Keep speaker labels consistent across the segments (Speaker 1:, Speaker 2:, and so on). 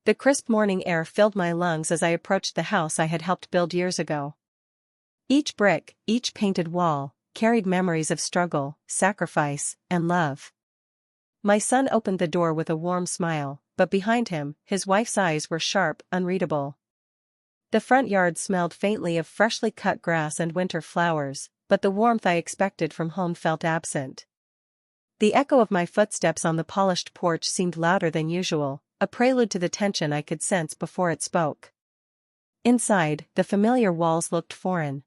Speaker 1: The crisp morning air filled my lungs as I approached the house I had helped build years ago. Each brick, each painted wall, carried memories of struggle, sacrifice, and love. My son opened the door with a warm smile, but behind him, his wife's eyes were sharp, unreadable. The front yard smelled faintly of freshly cut grass and winter flowers, but the warmth I expected from home felt absent. The echo of my footsteps on the polished porch seemed louder than usual, a prelude to the tension I could sense before it spoke. Inside, the familiar walls looked foreign.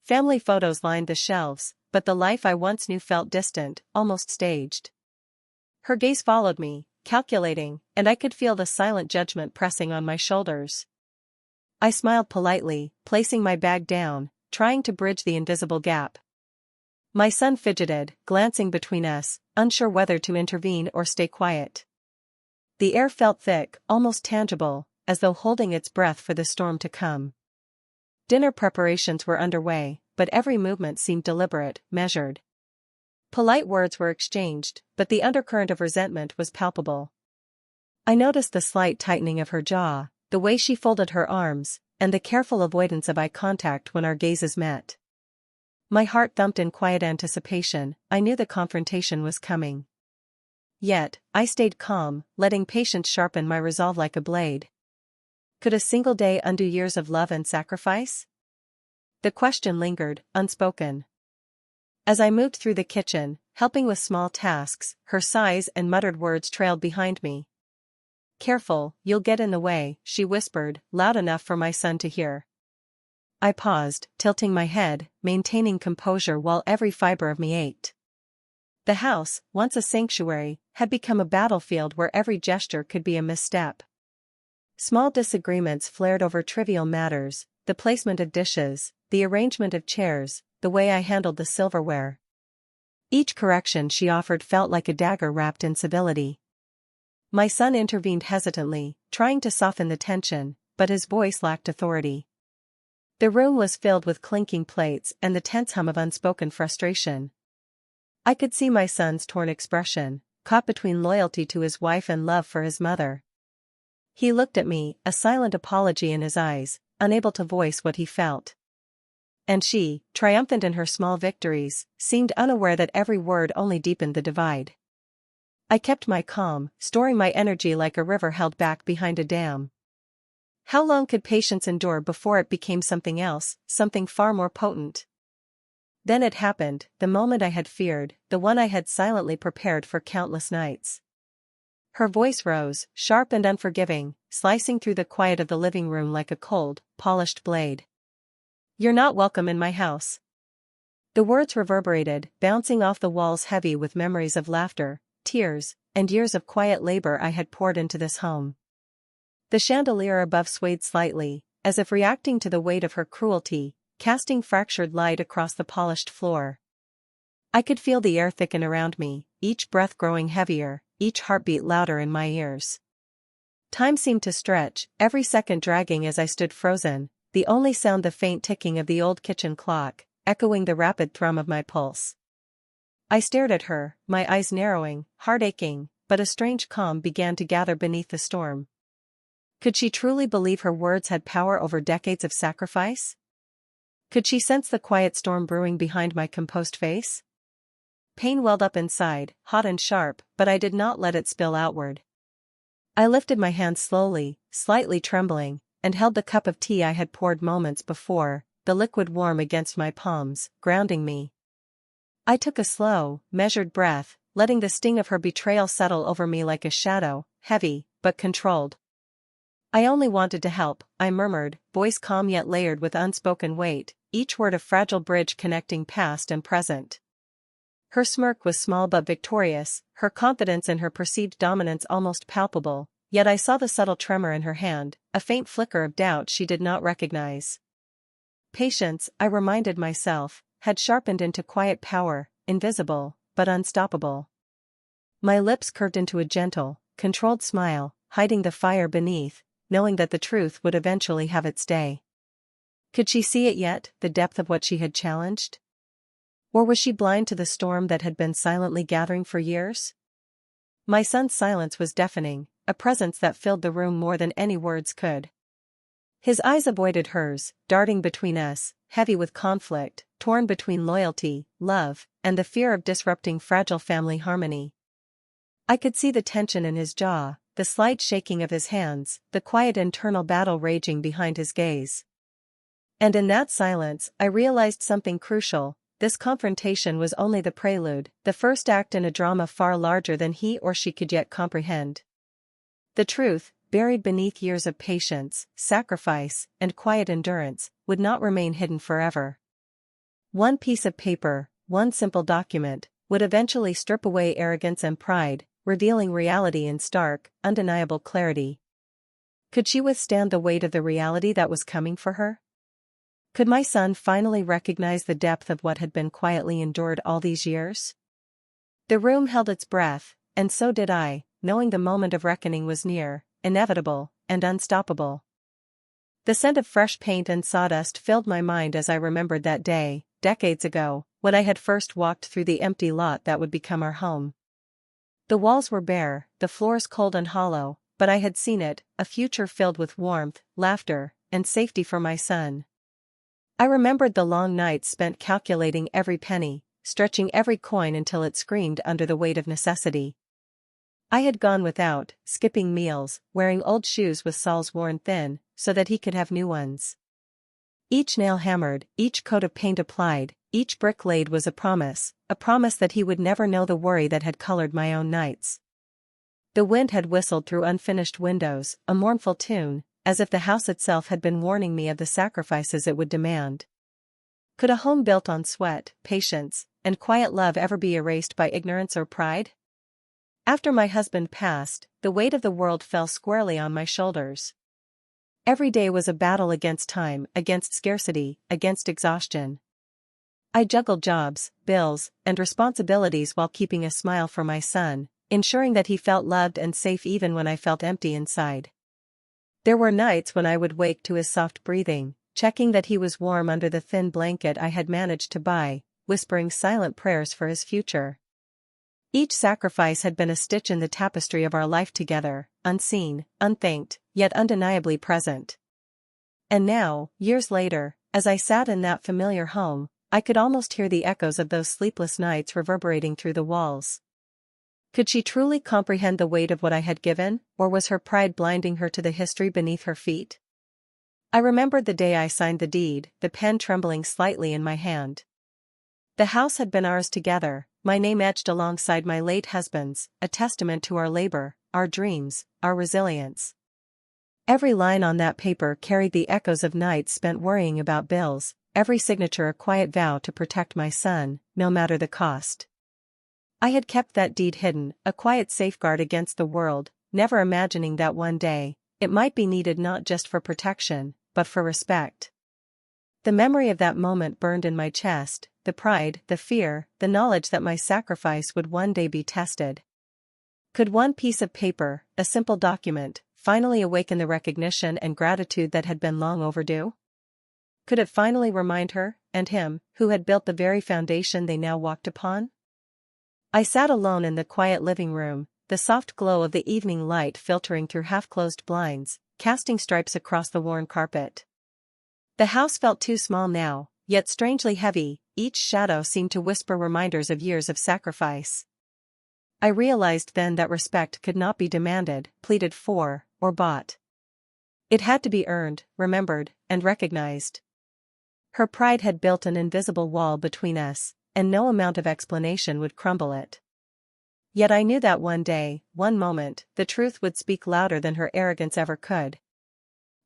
Speaker 1: Family photos lined the shelves, but the life I once knew felt distant, almost staged. Her gaze followed me, calculating, and I could feel the silent judgment pressing on my shoulders. I smiled politely, placing my bag down, trying to bridge the invisible gap. My son fidgeted, glancing between us, unsure whether to intervene or stay quiet. The air felt thick, almost tangible, as though holding its breath for the storm to come. Dinner preparations were underway, but every movement seemed deliberate, measured. Polite words were exchanged, but the undercurrent of resentment was palpable. I noticed the slight tightening of her jaw, the way she folded her arms, and the careful avoidance of eye contact when our gazes met. My heart thumped in quiet anticipation. I knew the confrontation was coming. Yet, I stayed calm, letting patience sharpen my resolve like a blade. Could a single day undo years of love and sacrifice? The question lingered, unspoken. As I moved through the kitchen, helping with small tasks, her sighs and muttered words trailed behind me. "Careful, you'll get in the way," she whispered, loud enough for my son to hear. I paused, tilting my head, maintaining composure while every fiber of me ached. The house, once a sanctuary, had become a battlefield where every gesture could be a misstep. Small disagreements flared over trivial matters, the placement of dishes, the arrangement of chairs, the way I handled the silverware. Each correction she offered felt like a dagger wrapped in civility. My son intervened hesitantly, trying to soften the tension, but his voice lacked authority. The room was filled with clinking plates and the tense hum of unspoken frustration. I could see my son's torn expression, caught between loyalty to his wife and love for his mother. He looked at me, a silent apology in his eyes, unable to voice what he felt. And she, triumphant in her small victories, seemed unaware that every word only deepened the divide. I kept my calm, storing my energy like a river held back behind a dam. How long could patience endure before it became something else, something far more potent? Then it happened, the moment I had feared, the one I had silently prepared for countless nights. Her voice rose, sharp and unforgiving, slicing through the quiet of the living room like a cold, polished blade. "You're not welcome in my house." The words reverberated, bouncing off the walls heavy with memories of laughter, tears, and years of quiet labor I had poured into this home. The chandelier above swayed slightly, as if reacting to the weight of her cruelty, casting fractured light across the polished floor. I could feel the air thicken around me, each breath growing heavier, each heartbeat louder in my ears. Time seemed to stretch, every second dragging as I stood frozen, the only sound the faint ticking of the old kitchen clock, echoing the rapid thrum of my pulse. I stared at her, my eyes narrowing, heart aching, but a strange calm began to gather beneath the storm. Could she truly believe her words had power over decades of sacrifice? Could she sense the quiet storm brewing behind my composed face? Pain welled up inside, hot and sharp, but I did not let it spill outward. I lifted my hand slowly, slightly trembling, and held the cup of tea I had poured moments before, the liquid warm against my palms, grounding me. I took a slow, measured breath, letting the sting of her betrayal settle over me like a shadow, heavy, but controlled. "I only wanted to help," I murmured, voice calm yet layered with unspoken weight, each word a fragile bridge connecting past and present. Her smirk was small but victorious, her confidence in her perceived dominance almost palpable, yet I saw the subtle tremor in her hand, a faint flicker of doubt she did not recognize. Patience, I reminded myself, had sharpened into quiet power, invisible, but unstoppable. My lips curved into a gentle, controlled smile, hiding the fire beneath, knowing that the truth would eventually have its day. Could she see it yet, the depth of what she had challenged? Or was she blind to the storm that had been silently gathering for years? My son's silence was deafening, a presence that filled the room more than any words could. His eyes avoided hers, darting between us, heavy with conflict, torn between loyalty, love, and the fear of disrupting fragile family harmony. I could see the tension in his jaw, the slight shaking of his hands, the quiet internal battle raging behind his gaze. And in that silence, I realized something crucial. This confrontation was only the prelude, the first act in a drama far larger than he or she could yet comprehend. The truth, buried beneath years of patience, sacrifice, and quiet endurance, would not remain hidden forever. One piece of paper, one simple document, would eventually strip away arrogance and pride, revealing reality in stark, undeniable clarity. Could she withstand the weight of the reality that was coming for her? Could my son finally recognize the depth of what had been quietly endured all these years? The room held its breath, and so did I, knowing the moment of reckoning was near, inevitable, and unstoppable. The scent of fresh paint and sawdust filled my mind as I remembered that day, decades ago, when I had first walked through the empty lot that would become our home. The walls were bare, the floors cold and hollow, but I had seen it, a future filled with warmth, laughter, and safety for my son. I remembered the long nights spent calculating every penny, stretching every coin until it screamed under the weight of necessity. I had gone without, skipping meals, wearing old shoes with soles worn thin, so that he could have new ones. Each nail hammered, each coat of paint applied, each brick laid was a promise that he would never know the worry that had colored my own nights. The wind had whistled through unfinished windows, a mournful tune, as if the house itself had been warning me of the sacrifices it would demand. Could a home built on sweat, patience, and quiet love ever be erased by ignorance or pride? After my husband passed, the weight of the world fell squarely on my shoulders. Every day was a battle against time, against scarcity, against exhaustion. I juggled jobs, bills, and responsibilities while keeping a smile for my son, ensuring that he felt loved and safe even when I felt empty inside. There were nights when I would wake to his soft breathing, checking that he was warm under the thin blanket I had managed to buy, whispering silent prayers for his future. Each sacrifice had been a stitch in the tapestry of our life together, unseen, unthanked, yet undeniably present. And now, years later, as I sat in that familiar home, I could almost hear the echoes of those sleepless nights reverberating through the walls. Could she truly comprehend the weight of what I had given, or was her pride blinding her to the history beneath her feet? I remembered the day I signed the deed, the pen trembling slightly in my hand. The house had been ours together, my name etched alongside my late husband's, a testament to our labor, our dreams, our resilience. Every line on that paper carried the echoes of nights spent worrying about bills, every signature a quiet vow to protect my son, no matter the cost. I had kept that deed hidden, a quiet safeguard against the world, never imagining that one day, it might be needed not just for protection, but for respect. The memory of that moment burned in my chest, the pride, the fear, the knowledge that my sacrifice would one day be tested. Could one piece of paper, a simple document, finally awaken the recognition and gratitude that had been long overdue? Could it finally remind her, and him, who had built the very foundation they now walked upon? I sat alone in the quiet living room, the soft glow of the evening light filtering through half-closed blinds, casting stripes across the worn carpet. The house felt too small now, yet strangely heavy, each shadow seemed to whisper reminders of years of sacrifice. I realized then that respect could not be demanded, pleaded for, or bought. It had to be earned, remembered, and recognized. Her pride had built an invisible wall between us, and no amount of explanation would crumble it. Yet I knew that one day, one moment, the truth would speak louder than her arrogance ever could.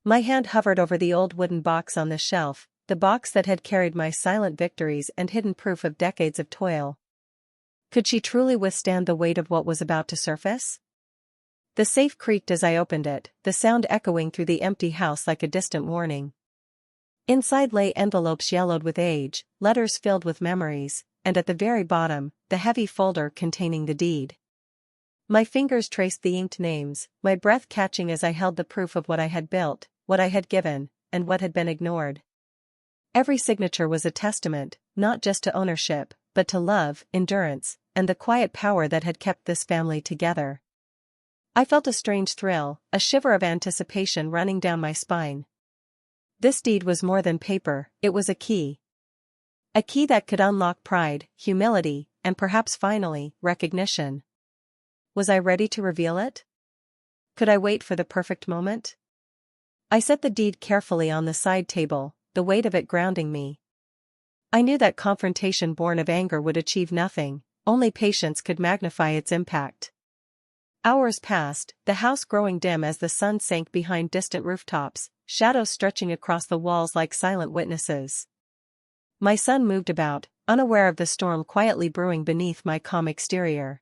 Speaker 1: My hand hovered over the old wooden box on the shelf, the box that had carried my silent victories and hidden proof of decades of toil. Could she truly withstand the weight of what was about to surface? The safe creaked as I opened it, the sound echoing through the empty house like a distant warning. Inside lay envelopes yellowed with age, letters filled with memories, and at the very bottom, the heavy folder containing the deed. My fingers traced the inked names, my breath catching as I held the proof of what I had built, what I had given, and what had been ignored. Every signature was a testament, not just to ownership, but to love, endurance, and the quiet power that had kept this family together. I felt a strange thrill, a shiver of anticipation running down my spine. This deed was more than paper, it was a key. A key that could unlock pride, humility, and perhaps finally, recognition. Was I ready to reveal it? Could I wait for the perfect moment? I set the deed carefully on the side table, the weight of it grounding me. I knew that confrontation born of anger would achieve nothing, only patience could magnify its impact. Hours passed, the house growing dim as the sun sank behind distant rooftops, shadows stretching across the walls like silent witnesses. My son moved about, unaware of the storm quietly brewing beneath my calm exterior.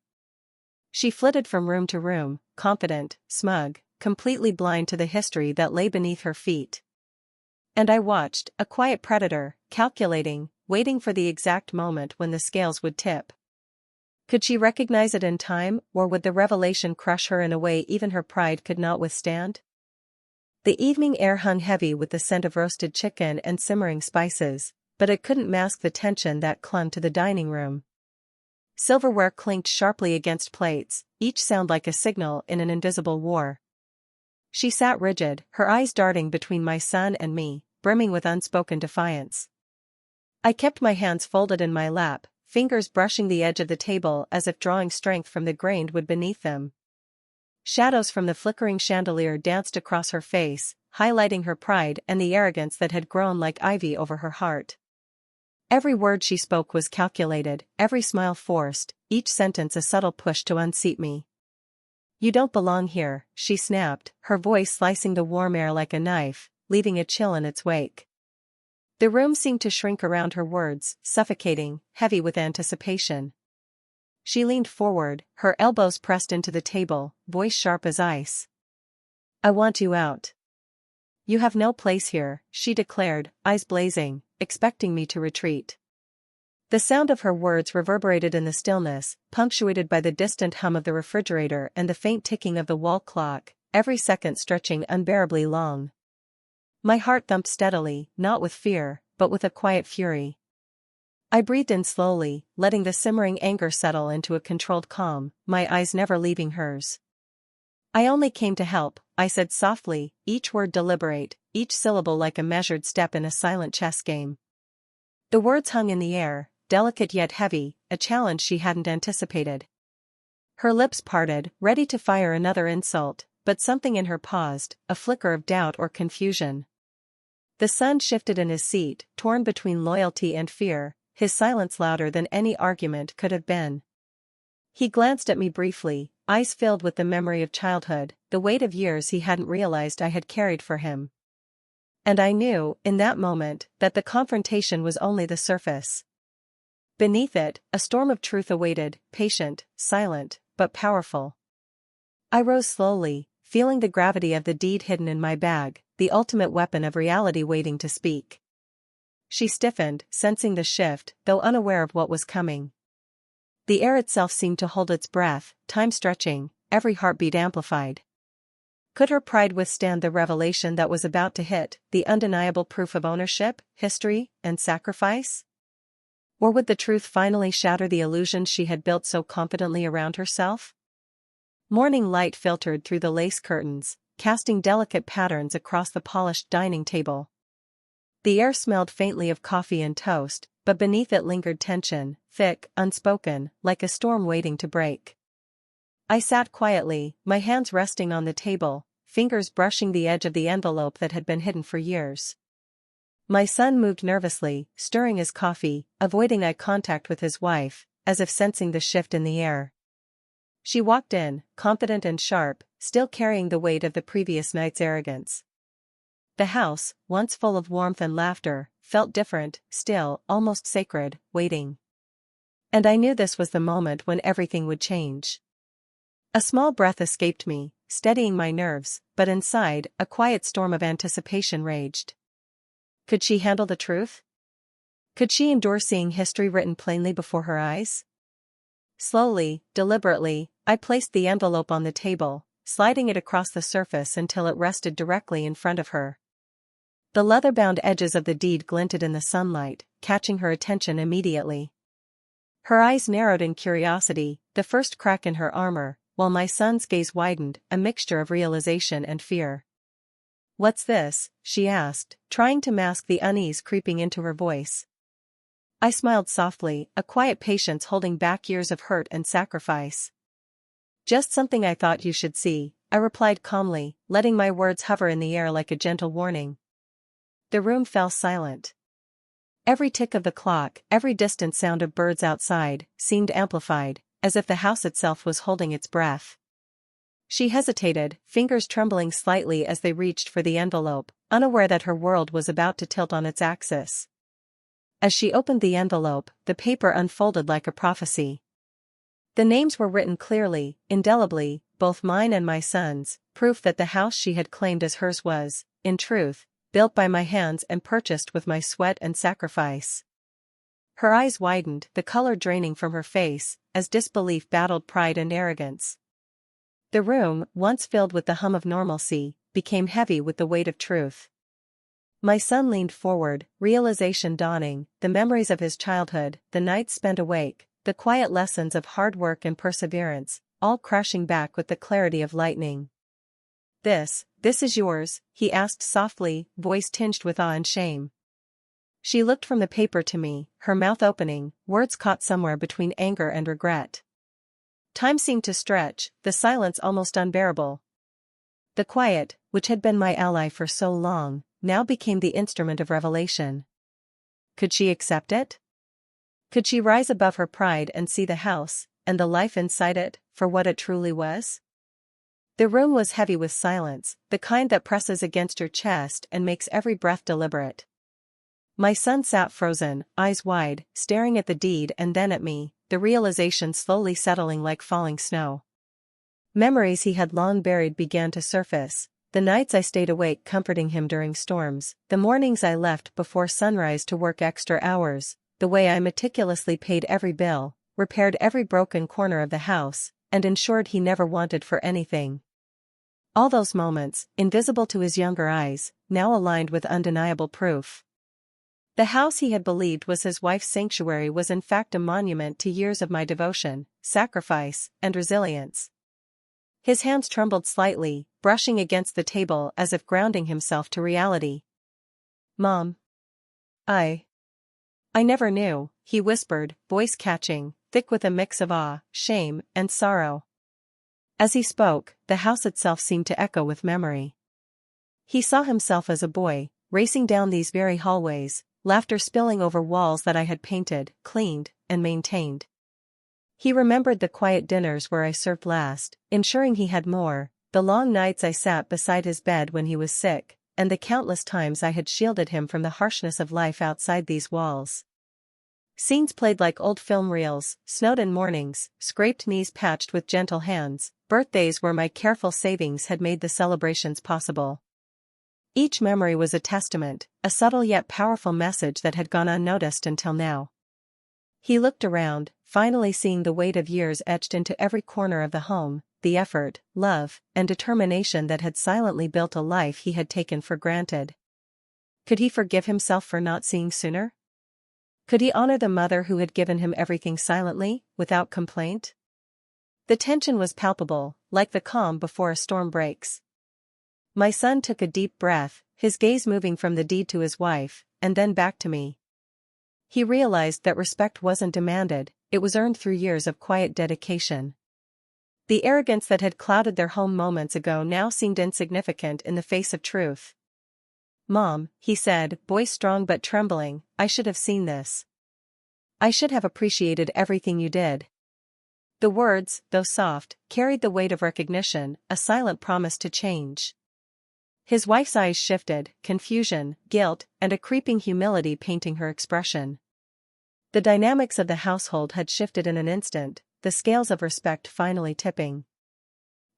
Speaker 1: She flitted from room to room, confident, smug, completely blind to the history that lay beneath her feet. And I watched, a quiet predator, calculating, waiting for the exact moment when the scales would tip. Could she recognize it in time, or would the revelation crush her in a way even her pride could not withstand? The evening air hung heavy with the scent of roasted chicken and simmering spices, but it couldn't mask the tension that clung to the dining room. Silverware clinked sharply against plates, each sound like a signal in an invisible war. She sat rigid, her eyes darting between my son and me, brimming with unspoken defiance. I kept my hands folded in my lap, fingers brushing the edge of the table as if drawing strength from the grained wood beneath them. Shadows from the flickering chandelier danced across her face, highlighting her pride and the arrogance that had grown like ivy over her heart. Every word she spoke was calculated, every smile forced, each sentence a subtle push to unseat me. "You don't belong here," she snapped, her voice slicing the warm air like a knife, leaving a chill in its wake. The room seemed to shrink around her words, suffocating, heavy with anticipation. She leaned forward, her elbows pressed into the table, voice sharp as ice. "I want you out. You have no place here," she declared, eyes blazing, expecting me to retreat. The sound of her words reverberated in the stillness, punctuated by the distant hum of the refrigerator and the faint ticking of the wall clock, every second stretching unbearably long. My heart thumped steadily, not with fear, but with a quiet fury. I breathed in slowly, letting the simmering anger settle into a controlled calm, my eyes never leaving hers. "I only came to help," I said softly, each word deliberate, each syllable like a measured step in a silent chess game. The words hung in the air, delicate yet heavy, a challenge she hadn't anticipated. Her lips parted, ready to fire another insult, but something in her paused, a flicker of doubt or confusion. The son shifted in his seat, torn between loyalty and fear, his silence louder than any argument could have been. He glanced at me briefly, eyes filled with the memory of childhood, the weight of years he hadn't realized I had carried for him. And I knew, in that moment, that the confrontation was only the surface. Beneath it, a storm of truth awaited, patient, silent, but powerful. I rose slowly, feeling the gravity of the deed hidden in my bag, the ultimate weapon of reality waiting to speak. She stiffened, sensing the shift, though unaware of what was coming. The air itself seemed to hold its breath, time stretching, every heartbeat amplified. Could her pride withstand the revelation that was about to hit, the undeniable proof of ownership, history, and sacrifice? Or would the truth finally shatter the illusions she had built so confidently around herself? Morning light filtered through the lace curtains, casting delicate patterns across the polished dining table. The air smelled faintly of coffee and toast, but beneath it lingered tension, thick, unspoken, like a storm waiting to break. I sat quietly, my hands resting on the table, fingers brushing the edge of the envelope that had been hidden for years. My son moved nervously, stirring his coffee, avoiding eye contact with his wife, as if sensing the shift in the air. She walked in, confident and sharp, still carrying the weight of the previous night's arrogance. The house, once full of warmth and laughter, felt different, still, almost sacred, waiting. And I knew this was the moment when everything would change. A small breath escaped me, steadying my nerves, but inside, a quiet storm of anticipation raged. Could she handle the truth? Could she endure seeing history written plainly before her eyes? Slowly, deliberately, I placed the envelope on the table, sliding it across the surface until it rested directly in front of her. The leather-bound edges of the deed glinted in the sunlight, catching her attention immediately. Her eyes narrowed in curiosity, the first crack in her armor, while my son's gaze widened, a mixture of realization and fear. "What's this?" she asked, trying to mask the unease creeping into her voice. I smiled softly, a quiet patience holding back years of hurt and sacrifice. "Just something I thought you should see," I replied calmly, letting my words hover in the air like a gentle warning. The room fell silent. Every tick of the clock, every distant sound of birds outside, seemed amplified, as if the house itself was holding its breath. She hesitated, fingers trembling slightly as they reached for the envelope, unaware that her world was about to tilt on its axis. As she opened the envelope, the paper unfolded like a prophecy. The names were written clearly, indelibly, both mine and my son's, proof that the house she had claimed as hers was, in truth, built by my hands and purchased with my sweat and sacrifice. Her eyes widened, the color draining from her face, as disbelief battled pride and arrogance. The room, once filled with the hum of normalcy, became heavy with the weight of truth. My son leaned forward, realization dawning, the memories of his childhood, the nights spent awake, the quiet lessons of hard work and perseverance, all crashing back with the clarity of lightning. This is yours?" he asked softly, voice tinged with awe and shame. She looked from the paper to me, her mouth opening, words caught somewhere between anger and regret. Time seemed to stretch, the silence almost unbearable. The quiet, which had been my ally for so long, now became the instrument of revelation. Could she accept it? Could she rise above her pride and see the house, and the life inside it, for what it truly was? The room was heavy with silence, the kind that presses against your chest and makes every breath deliberate. My son sat frozen, eyes wide, staring at the deed and then at me, the realization slowly settling like falling snow. Memories he had long buried began to surface, the nights I stayed awake comforting him during storms, the mornings I left before sunrise to work extra hours, the way I meticulously paid every bill, repaired every broken corner of the house, and ensured he never wanted for anything. All those moments, invisible to his younger eyes, now aligned with undeniable proof. The house he had believed was his wife's sanctuary was in fact a monument to years of my devotion, sacrifice, and resilience. His hands trembled slightly, brushing against the table as if grounding himself to reality. "Mom. I never knew," he whispered, voice catching, thick with a mix of awe, shame, and sorrow. As he spoke, the house itself seemed to echo with memory. He saw himself as a boy, racing down these very hallways, laughter spilling over walls that I had painted, cleaned, and maintained. He remembered the quiet dinners where I served last, ensuring he had more, the long nights I sat beside his bed when he was sick, and the countless times I had shielded him from the harshness of life outside these walls. Scenes played like old film reels, snowed-in mornings, scraped knees patched with gentle hands, birthdays where my careful savings had made the celebrations possible. Each memory was a testament, a subtle yet powerful message that had gone unnoticed until now. He looked around, finally seeing the weight of years etched into every corner of the home, the effort, love, and determination that had silently built a life he had taken for granted. Could he forgive himself for not seeing sooner? Could he honor the mother who had given him everything silently, without complaint? The tension was palpable, like the calm before a storm breaks. My son took a deep breath, his gaze moving from the deed to his wife, and then back to me. He realized that respect wasn't demanded, it was earned through years of quiet dedication. The arrogance that had clouded their home moments ago now seemed insignificant in the face of truth. "Mom," he said, voice strong but trembling, "I should have seen this. I should have appreciated everything you did." The words, though soft, carried the weight of recognition, a silent promise to change. His wife's eyes shifted, confusion, guilt, and a creeping humility painting her expression. The dynamics of the household had shifted in an instant, the scales of respect finally tipping.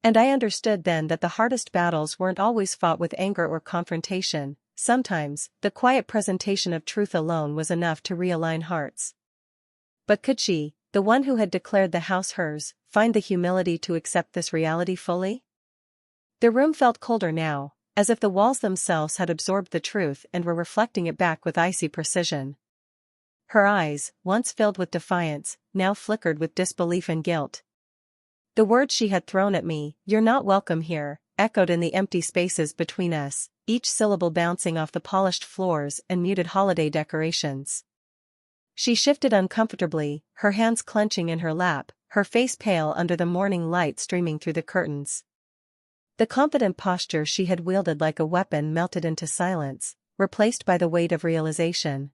Speaker 1: And I understood then that the hardest battles weren't always fought with anger or confrontation. Sometimes, the quiet presentation of truth alone was enough to realign hearts. But could she, the one who had declared the house hers, find the humility to accept this reality fully? The room felt colder now, as if the walls themselves had absorbed the truth and were reflecting it back with icy precision. Her eyes, once filled with defiance, now flickered with disbelief and guilt. The words she had thrown at me, "You're not welcome here," echoed in the empty spaces between us, each syllable bouncing off the polished floors and muted holiday decorations. She shifted uncomfortably, her hands clenching in her lap, her face pale under the morning light streaming through the curtains. The confident posture she had wielded like a weapon melted into silence, replaced by the weight of realization.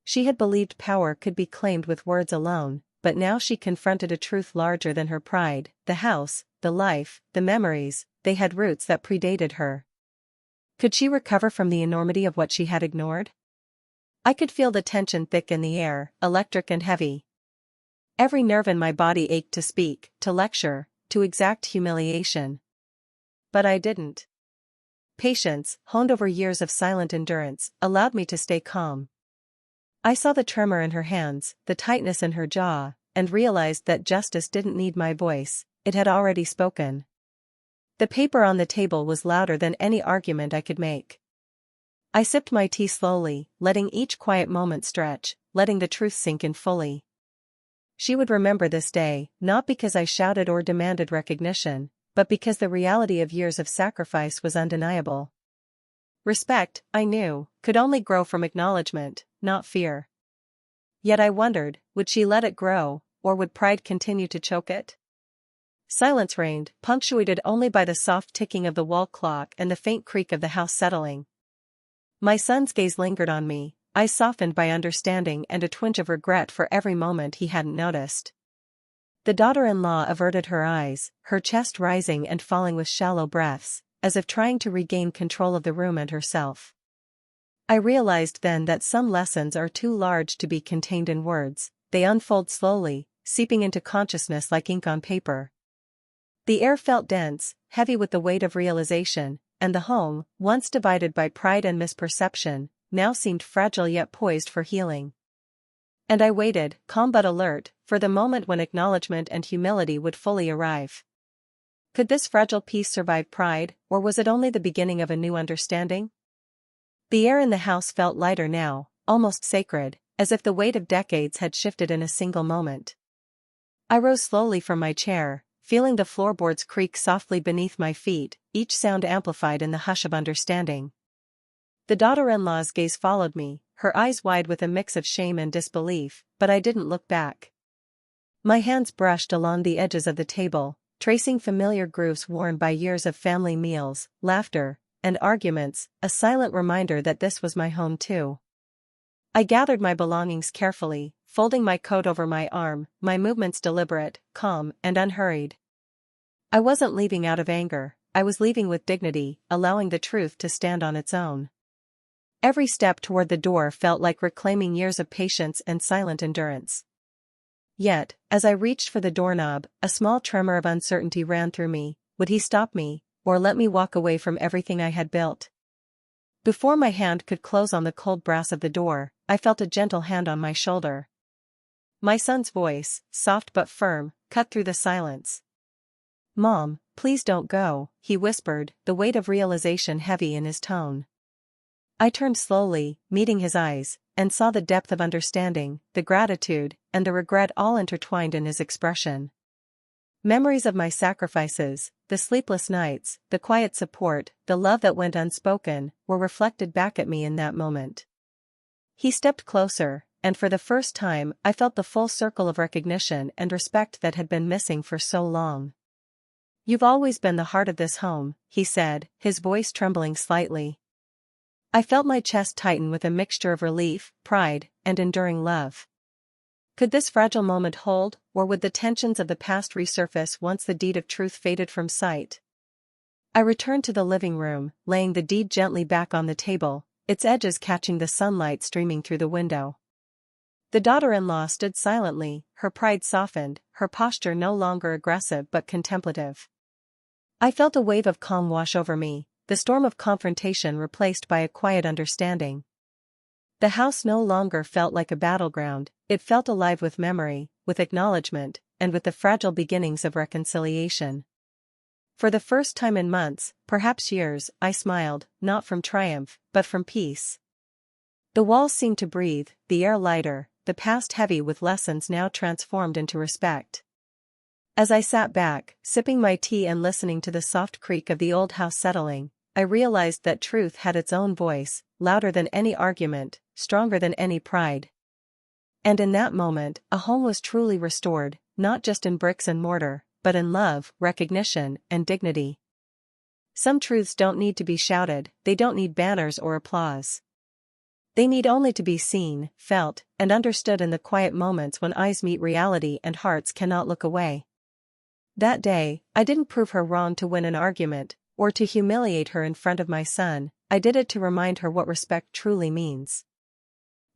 Speaker 1: She had believed power could be claimed with words alone, but now she confronted a truth larger than her pride. The house, the life, the memories, they had roots that predated her. Could she recover from the enormity of what she had ignored? I could feel the tension thick in the air, electric and heavy. Every nerve in my body ached to speak, to lecture, to exact humiliation. But I didn't. Patience, honed over years of silent endurance, allowed me to stay calm. I saw the tremor in her hands, the tightness in her jaw, and realized that justice didn't need my voice, it had already spoken. The paper on the table was louder than any argument I could make. I sipped my tea slowly, letting each quiet moment stretch, letting the truth sink in fully. She would remember this day, not because I shouted or demanded recognition, but because the reality of years of sacrifice was undeniable. Respect, I knew, could only grow from acknowledgement, not fear. Yet I wondered, would she let it grow, or would pride continue to choke it? Silence reigned, punctuated only by the soft ticking of the wall clock and the faint creak of the house settling. My son's gaze lingered on me, eyes softened by understanding and a twinge of regret for every moment he hadn't noticed. The daughter-in-law averted her eyes, her chest rising and falling with shallow breaths, as if trying to regain control of the room and herself. I realized then that some lessons are too large to be contained in words, they unfold slowly, seeping into consciousness like ink on paper. The air felt dense, heavy with the weight of realization, and the home, once divided by pride and misperception, now seemed fragile yet poised for healing. And I waited, calm but alert, for the moment when acknowledgement and humility would fully arrive. Could this fragile piece survive pride, or was it only the beginning of a new understanding? The air in the house felt lighter now, almost sacred, as if the weight of decades had shifted in a single moment. I rose slowly from my chair, feeling the floorboards creak softly beneath my feet, each sound amplified in the hush of understanding. The daughter-in-law's gaze followed me, her eyes wide with a mix of shame and disbelief, but I didn't look back. My hands brushed along the edges of the table, tracing familiar grooves worn by years of family meals, laughter, and arguments, a silent reminder that this was my home too. I gathered my belongings carefully, folding my coat over my arm, my movements deliberate, calm, and unhurried. I wasn't leaving out of anger, I was leaving with dignity, allowing the truth to stand on its own. Every step toward the door felt like reclaiming years of patience and silent endurance. Yet, as I reached for the doorknob, a small tremor of uncertainty ran through me. Would he stop me, or let me walk away from everything I had built? Before my hand could close on the cold brass of the door, I felt a gentle hand on my shoulder. My son's voice, soft but firm, cut through the silence. "Mom, please don't go," he whispered, the weight of realization heavy in his tone. I turned slowly, meeting his eyes, and saw the depth of understanding, the gratitude, and the regret all intertwined in his expression. Memories of my sacrifices, the sleepless nights, the quiet support, the love that went unspoken, were reflected back at me in that moment. He stepped closer, and for the first time I felt the full circle of recognition and respect that had been missing for so long. "You've always been the heart of this home," he said, his voice trembling slightly. I felt my chest tighten with a mixture of relief, pride, and enduring love. Could this fragile moment hold, or would the tensions of the past resurface once the deed of truth faded from sight? I returned to the living room, laying the deed gently back on the table, its edges catching the sunlight streaming through the window. The daughter-in-law stood silently, her pride softened, her posture no longer aggressive but contemplative. I felt a wave of calm wash over me, the storm of confrontation replaced by a quiet understanding. The house no longer felt like a battleground, it felt alive with memory, with acknowledgement, and with the fragile beginnings of reconciliation. For the first time in months, perhaps years, I smiled, not from triumph, but from peace. The walls seemed to breathe, the air lighter, the past heavy with lessons now transformed into respect. As I sat back, sipping my tea and listening to the soft creak of the old house settling, I realized that truth had its own voice, louder than any argument, stronger than any pride. And in that moment, a home was truly restored, not just in bricks and mortar, but in love, recognition, and dignity. Some truths don't need to be shouted, they don't need banners or applause. They need only to be seen, felt, and understood in the quiet moments when eyes meet reality and hearts cannot look away. That day, I didn't prove her wrong to win an argument, or to humiliate her in front of my son. I did it to remind her what respect truly means.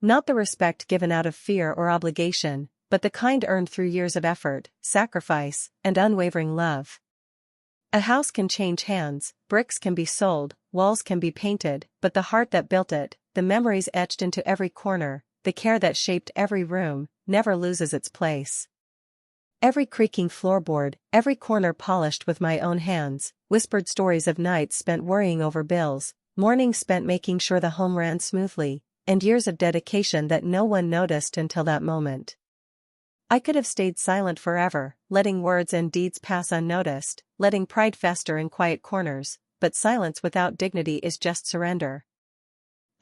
Speaker 1: Not the respect given out of fear or obligation, but the kind earned through years of effort, sacrifice, and unwavering love. A house can change hands, bricks can be sold, walls can be painted, but the heart that built it, the memories etched into every corner, the care that shaped every room, never loses its place. Every creaking floorboard, every corner polished with my own hands, whispered stories of nights spent worrying over bills, mornings spent making sure the home ran smoothly, and years of dedication that no one noticed until that moment. I could have stayed silent forever, letting words and deeds pass unnoticed, letting pride fester in quiet corners, but silence without dignity is just surrender.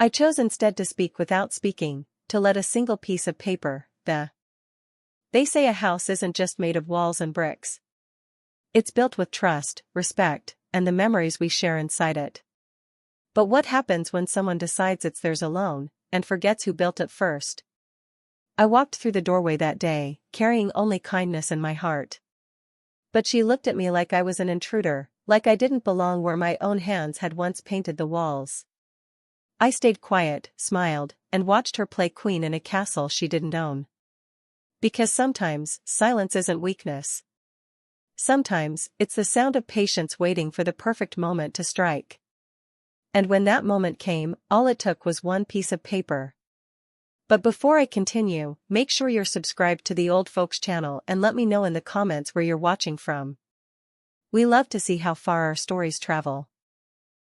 Speaker 1: I chose instead to speak without speaking, to let a single piece of paper, They say a house isn't just made of walls and bricks. It's built with trust, respect, and the memories we share inside it. But what happens when someone decides it's theirs alone, and forgets who built it first? I walked through the doorway that day, carrying only kindness in my heart. But she looked at me like I was an intruder, like I didn't belong where my own hands had once painted the walls. I stayed quiet, smiled, and watched her play queen in a castle she didn't own. Because sometimes, silence isn't weakness. Sometimes, it's the sound of patience waiting for the perfect moment to strike. And when that moment came, all it took was one piece of paper. But before I continue, make sure you're subscribed to the Old Folks channel and let me know in the comments where you're watching from. We love to see how far our stories travel.